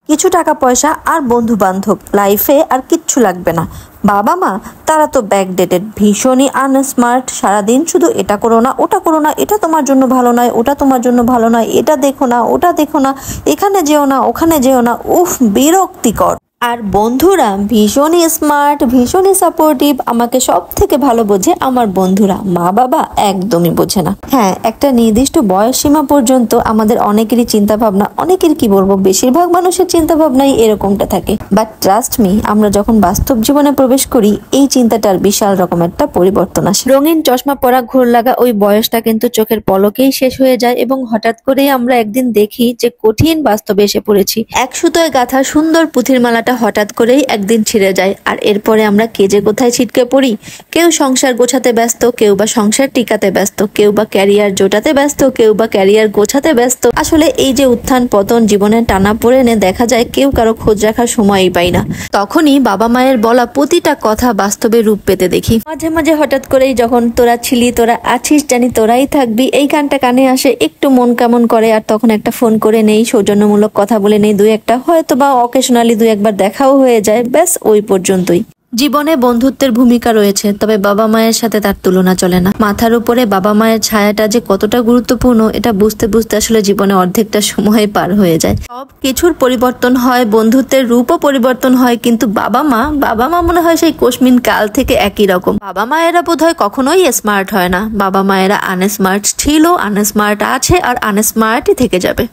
কিছু টাকা পয়সা আর বন্ধু বান্ধব, লাইফে আর কিচ্ছু লাগবে না। বাবা মা তারা তো ব্যাকডেটেড, ভীষণই আনস্মার্ট। সারাদিন শুধু এটা করো না, ওটা করো না, এটা তোমার জন্য ভালো নয়, ওটা তোমার জন্য ভালো নয়, এটা দেখো না, ওটা দেখো না, এখানে যেও না, ওখানে যেও না। উফ, বিরক্তিকর। আর বন্ধুরা ভীষণই স্মার্ট, ভীষণই সাপোর্টিভ। আমাকে সব থেকে ভালো বোঝে আমার বন্ধুরা, মা বাবা একদমই বোঝে না। হ্যাঁ, একটা নির্দিষ্ট বয়স সীমা পর্যন্ত আমাদের অনেকেরই চিন্তা ভাবনা, অনেকের কি বলবো, বেশিরভাগ মানুষের চিন্তা ভাবনাই এরকমটা থাকে। বাট ট্রাস্ট মি, আমরা যখন বাস্তব জীবনে প্রবেশ করি এই চিন্তাটার বিশাল রকম একটা পরিবর্তন আসে। রঙিন চশমা পরা, ঘোর লাগা ওই বয়সটা কিন্তু চোখের পলকেই শেষ হয়ে যায় এবং হঠাৎ করেই আমরা একদিন দেখি যে কঠিন বাস্তবে এসে পড়েছি। এক সুতোয় গাঁথা সুন্দর পুঁথির মালাটা হঠাৎ করেই একদিন ছিঁড়ে যায়, আর এরপরে আমরা কে যে কোথায় ছিটকে পড়ি। কেউ সংসার গোছাতে ব্যস্ত, কেউ বা সংসার টিকাতে ব্যস্ত, কেউ বা ক্যারিয়ার জোটাতে ব্যস্ত, কেউ বা ক্যারিয়ার গোছাতে ব্যস্ত। আসলে এই যে উত্থান পতন, জীবনের টানা পড়েনে দেখা যায় কেউ কারো খোঁজ রাখার সময়ই পাই না। তখনই বাবা মায়ের বলা প্রতিটা কথা বাস্তবে রূপ পেতে দেখি। মাঝে মাঝে হঠাৎ করেই যখন তোরা ছিলি, তোরা আছিস, জানি তোরাই থাকবি, এই গানটা কানে আসে, একটু মন কেমন করে, আর তখন একটা ফোন করে নেই, সৌজন্যমূলক কথা বলে নেই দুই একটা, হয়তো বা অকেশনালি দুই একবার দেখাও হয়ে যায়, ব্যাস ওই পর্যন্তই। জীবনে বন্ধুত্বের ভূমিকা রয়েছে, তবে বাবা মায়ের সাথে তার তুলনা চলে না। মাথার উপরে বাবা মায়ের ছায়াটা যে কতটা গুরুত্বপূর্ণ এটা বুঝতে বুঝতে আসলে জীবনে অর্ধেকটা সময় পার হয়ে যায়। সব কিছুর পরিবর্তন হয়, বন্ধুত্বের রূপও পরিবর্তন হয়, কিন্তু বাবা মা মনে হয় সেই কোশমিন কাল থেকে একই রকম। বাবা মায়েরা বোধহয় কখনোই স্মার্ট হয় না। বাবা মায়েরা আনস্মার্ট ছিল, আনস্মার্ট আছে, আর আনস্মার্টই থেকে যাবে।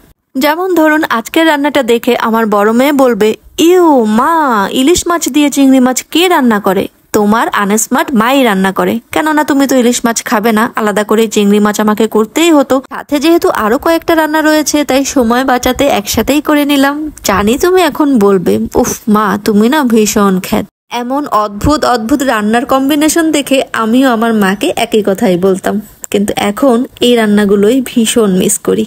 যেমন ধরুন আজকের রান্নাটা দেখে আমার বড় মেয়ে বলবে, ইউ মা, ইলিশ মাছ দিয়ে চিংড়ি মাছ কে রান্না করে? তোমার আনস্মার্ট মাই রান্না করে, কেননা তুমি তো ইলিশ মাছ খাবে না, আলাদা করে চিংড়ি মাছ আমাকে করতেই হতো। সাথে যেহেতু আরো কয়েকটা রান্না রয়েছে তাই সময় বাঁচাতে একসাথেই করে নিলাম। জানি তুমি এখন বলবে, উফ মা তুমি না ভীষণ খ্যাত। এমন অদ্ভুত অদ্ভুত রান্নার কম্বিনেশন দেখে আমিও আমার মাকে একই কথাই বলতাম, কিন্তু এখন এই রান্নাগুলোই ভীষণ মিস করি।